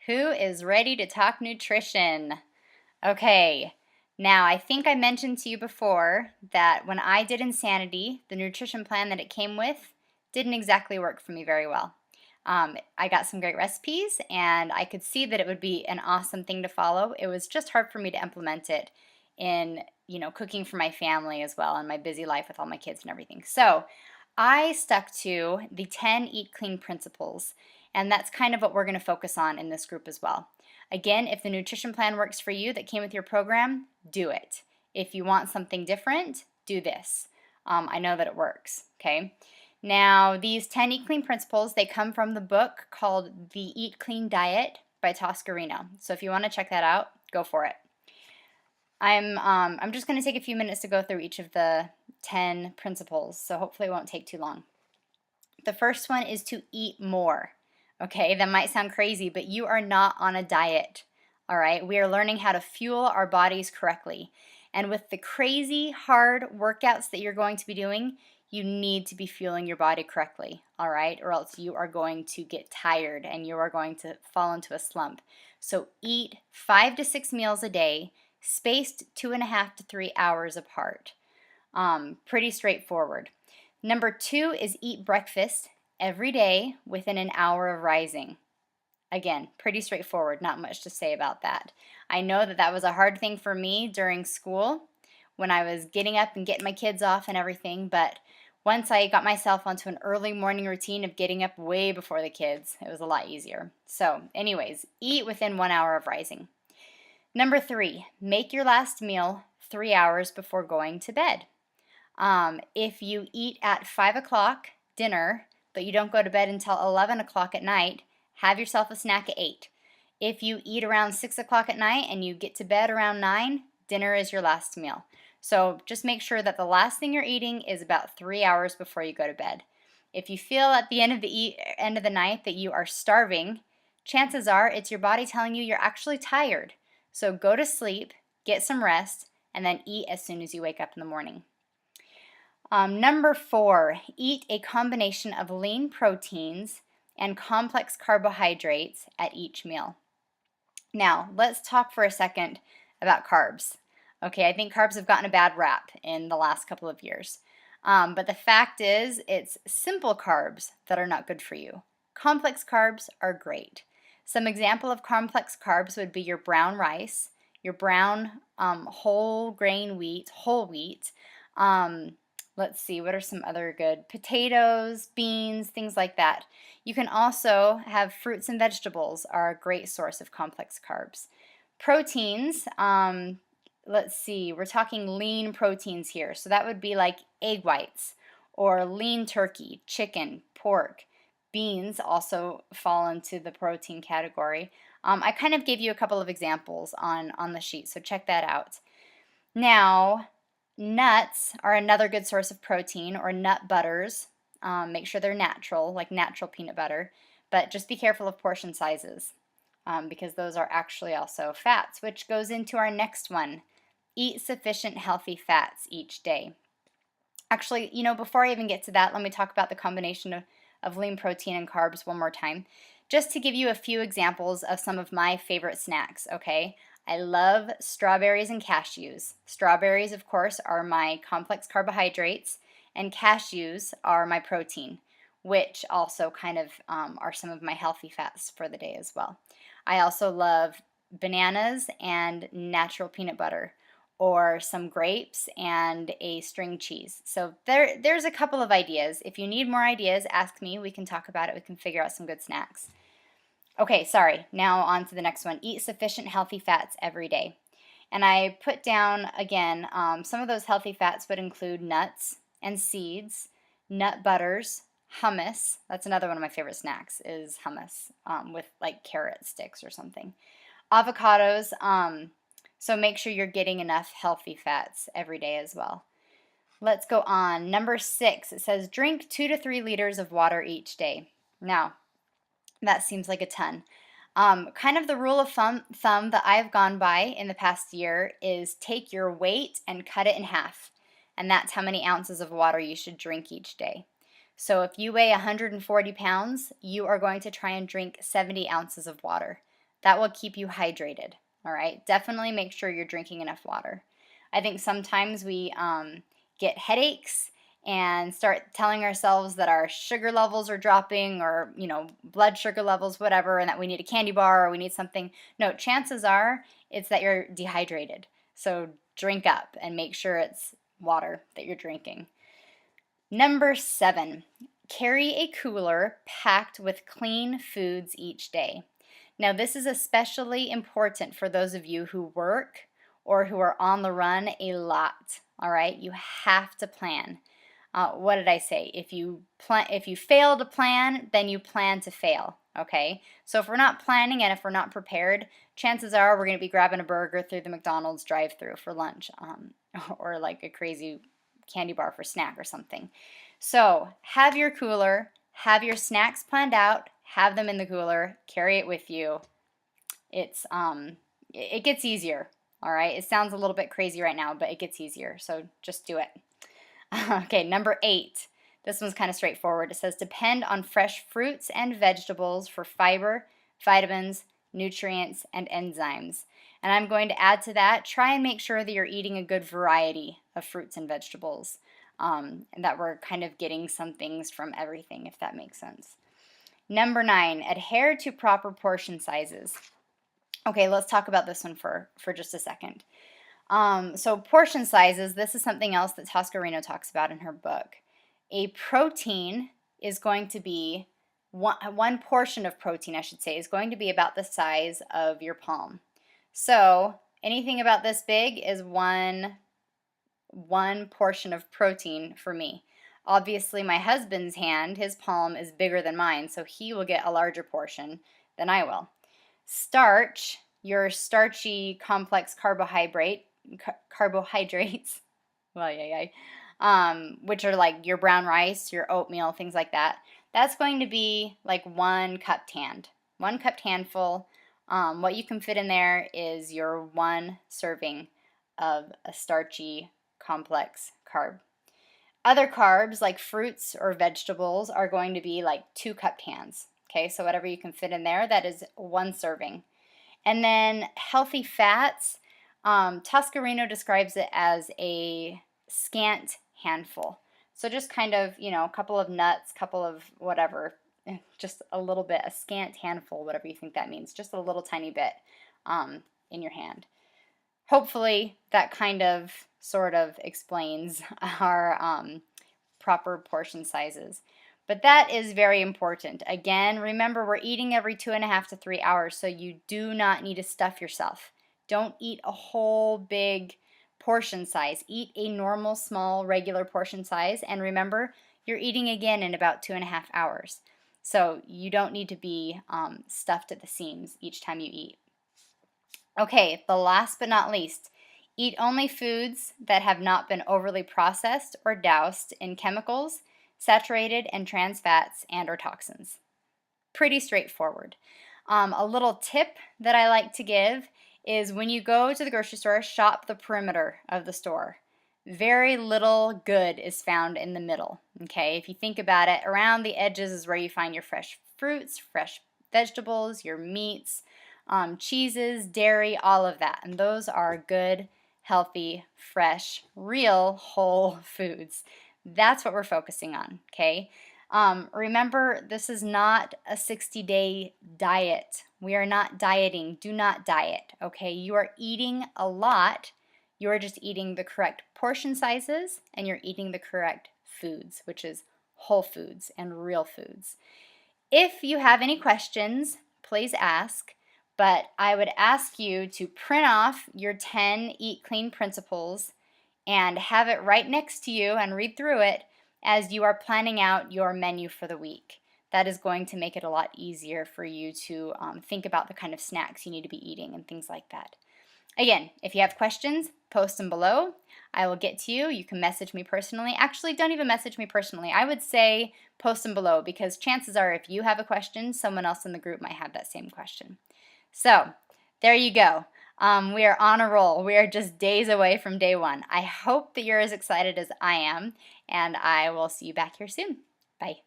Who is ready to talk nutrition? Okay, now I think I mentioned to you before that when I did Insanity, the nutrition plan that it came with didn't exactly work for me very well. I got some great recipes and I could see that it would be an awesome thing to follow. It was just hard for me to implement it in, cooking for my family as well and my busy life with all my kids and everything. So I stuck to the 10 Eat Clean principles, and that's kind of what we're going to focus on in this group as well. Again, if the nutrition plan works for you that came with your program, do it. If you want something different, do this. I know that it works, okay? Now, these 10 Eat Clean principles, they come from the book called The Eat Clean Diet by Toscarino. So if you want to check that out, go for it. I'm just going to take a few minutes to go through each of the 10 principles, so hopefully it won't take too long. The first one is to eat more. Okay, that might sound crazy, but you are not on a diet. All right, we are learning how to fuel our bodies correctly. And with the crazy hard workouts that you're going to be doing, you need to be fueling your body correctly, all right? Or else you are going to get tired and you are going to fall into a slump. So eat 5 to 6 meals a day, spaced 2.5 to 3 hours apart. Pretty straightforward. Number 2 is eat breakfast every day within an hour of rising. Again, pretty straightforward, not much to say about that. I know that that was a hard thing for me during school when I was getting up and getting my kids off and everything, but once I got myself onto an early morning routine of getting up way before the kids, it was a lot easier. So anyways, eat within 1 hour of rising. Number 3, make your last meal 3 hours before going to bed. If you eat at 5 o'clock dinner, but you don't go to bed until 11 o'clock at night, have yourself a snack at 8. If you eat around 6 o'clock at night and you get to bed around 9, dinner is your last meal. So just make sure that the last thing you're eating is about 3 hours before you go to bed. If you feel at the end of the night that you are starving, chances are it's your body telling you you're actually tired. So go to sleep, get some rest, and then eat as soon as you wake up in the morning. Number 4, eat a combination of lean proteins and complex carbohydrates at each meal. Now, let's talk for a second about carbs. Okay, I think carbs have gotten a bad rap in the last couple of years. But the fact is, it's simple carbs that are not good for you. Complex carbs are great. Some example of complex carbs would be your brown rice, your brown whole wheat. Let's see, what are some other good? Potatoes, beans, things like that. You can also have fruits and vegetables are a great source of complex carbs. Proteins, let's see, we're talking lean proteins here. So that would be like egg whites or lean turkey, chicken, pork. Beans also fall into the protein category. I kind of gave you a couple of examples on the sheet, so check that out. Now, nuts are another good source of protein, or nut butters. Make sure they're natural, like natural peanut butter, but just be careful of portion sizes because those are actually also fats, which goes into our next one. Eat sufficient healthy fats each day. Actually, before I even get to that, let me talk about the combination of lean protein and carbs one more time, just to give you a few examples of some of my favorite snacks, okay? I love strawberries and cashews. Strawberries, of course, are my complex carbohydrates, and cashews are my protein, which also kind of are some of my healthy fats for the day as well. I also love bananas and natural peanut butter, or some grapes and a string cheese. So there's a couple of ideas. If you need more ideas, ask me. We can talk about it. We can figure out some good snacks. Okay, sorry. Now on to the next one. Eat sufficient healthy fats every day. And I put down, again, some of those healthy fats would include nuts and seeds, nut butters, hummus. That's another one of my favorite snacks is hummus with like carrot sticks or something. Avocados. So make sure you're getting enough healthy fats every day as well. Let's go on. Number 6, it says drink 2 to 3 liters of water each day. Now, that seems like a ton. Kind of the rule of thumb that I've gone by in the past year is take your weight and cut it in half. And that's how many ounces of water you should drink each day. So if you weigh 140 pounds, you are going to try and drink 70 ounces of water. That will keep you hydrated. All right, definitely make sure you're drinking enough water. I think sometimes we get headaches and start telling ourselves that our sugar levels are dropping, or blood sugar levels, whatever, and that we need a candy bar or we need something. No, chances are it's that you're dehydrated. So drink up and make sure it's water that you're drinking. Number 7, carry a cooler packed with clean foods each day. Now, this is especially important for those of you who work or who are on the run a lot. All right, you have to plan. What did I say? If you fail to plan, then you plan to fail. Okay, so if we're not planning and if we're not prepared, chances are we're going to be grabbing a burger through the McDonald's drive-thru for lunch, or like a crazy candy bar for snack or something. So have your cooler, have your snacks planned out, have them in the cooler, carry it with you. It gets easier. All right, it sounds a little bit crazy right now, but it gets easier, so just do it. Okay, number 8. This one's kind of straightforward. It says depend on fresh fruits and vegetables for fiber, vitamins, nutrients, and enzymes. And I'm going to add to that, try and make sure that you're eating a good variety of fruits and vegetables, and that we're kind of getting some things from everything, if that makes sense. Number 9, adhere to proper portion sizes. Okay, let's talk about this one for just a second. So portion sizes, this is something else that Toscarino talks about in her book. A protein is going to be, one portion of protein, I should say, is going to be about the size of your palm. So anything about this big is one portion of protein for me. Obviously, my husband's hand, his palm is bigger than mine, so he will get a larger portion than I will. Starch, your starchy complex carbohydrates, which are like your brown rice, your oatmeal, things like that. That's going to be like 1 cupped hand, 1 cupped handful. What you can fit in there is your 1 serving of a starchy complex carb. Other carbs like fruits or vegetables are going to be like 2 cupped hands. Okay, so whatever you can fit in there, that is 1 serving. And then healthy fats, Toscarino describes it as a scant handful. So just kind of, a couple of nuts, couple of whatever, just a little bit, a scant handful, whatever you think that means, just a little tiny bit in your hand. Hopefully that kind of sort of explains our proper portion sizes. But that is very important. Again, remember, we're eating every 2.5 to 3 hours, so you do not need to stuff yourself. Don't eat a whole big portion size. Eat a normal, small, regular portion size, and remember, you're eating again in about 2.5 hours. So you don't need to be stuffed at the seams each time you eat. Okay, the last but not least, eat only foods that have not been overly processed or doused in chemicals, saturated and trans fats, and or toxins. Pretty straightforward. A little tip that I like to give is when you go to the grocery store, shop the perimeter of the store. Very little good is found in the middle. Okay, if you think about it, around the edges is where you find your fresh fruits, fresh vegetables, your meats, cheeses, dairy, all of that. And those are good, healthy, fresh, real, whole foods. That's what we're focusing on, okay? Remember, this is not a 60-day diet. We are not dieting. Do not diet, okay? You are eating a lot. You are just eating the correct portion sizes, and you're eating the correct foods, which is whole foods and real foods. If you have any questions, please ask. But I would ask you to print off your 10 Eat Clean principles and have it right next to you and read through it as you are planning out your menu for the week. That is going to make it a lot easier for you to think about the kind of snacks you need to be eating and things like that. Again, if you have questions, post them below. I will get to you. You can message me personally. Actually, don't even message me personally. I would say post them below, because chances are if you have a question, someone else in the group might have that same question. So there you go. We are on a roll. We are just days away from day 1. I hope that you're as excited as I am, and I will see you back here soon. Bye.